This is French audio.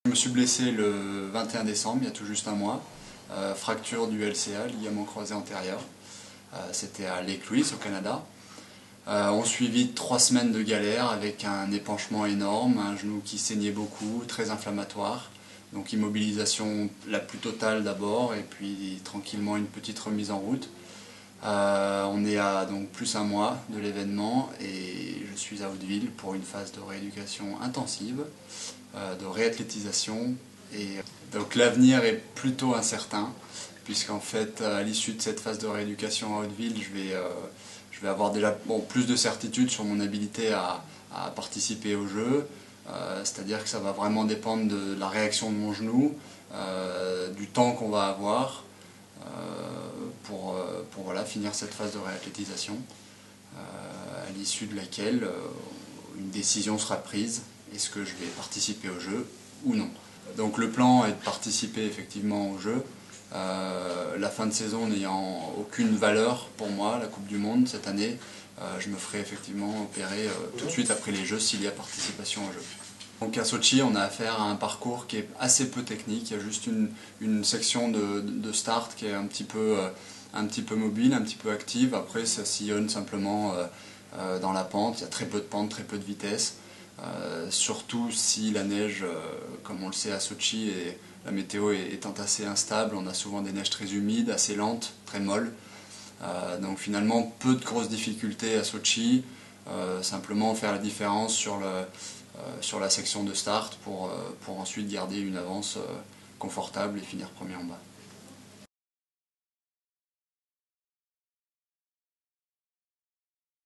Je me suis blessé le 21 décembre, il y a tout juste un mois. Fracture du LCA, ligament croisé antérieur. C'était à Lake Louise, au Canada. On suivit 3 semaines de galère avec un épanchement énorme, un genou qui saignait beaucoup, très inflammatoire. Donc immobilisation la plus totale d'abord et puis tranquillement une petite remise en route. On est à donc plus un mois de l'événement et je suis à Hauteville pour une phase de rééducation intensive, de réathlétisation. Et donc l'avenir est plutôt incertain puisqu'en fait à l'issue de cette phase de rééducation à Hauteville, je vais avoir déjà plus de certitude sur mon habilité à participer au jeu. C'est-à-dire que ça va vraiment dépendre de la réaction de mon genou, du temps qu'on va avoir pour voilà, finir cette phase de réathlétisation, à l'issue de laquelle une décision sera prise, est-ce que je vais participer au jeu ou non. Donc le plan est de participer effectivement au jeu, la fin de saison n'ayant aucune valeur pour moi, la Coupe du Monde cette année, je me ferai effectivement opérer tout de suite après les Jeux s'il y a participation au jeu. Donc à Sochi, on a affaire à un parcours qui est assez peu technique. Il y a juste une section de start qui est un petit peu mobile, un petit peu active. Après, ça sillonne simplement dans la pente. Il y a très peu de pente, très peu de vitesse. Surtout si la neige, comme on le sait à Sochi, et la météo étant assez instable, on a souvent des neiges très humides, assez lentes, très molles. Donc finalement, peu de grosses difficultés à Sochi. Simplement faire la différence sur la section de start pour ensuite garder une avance confortable et finir premier en bas.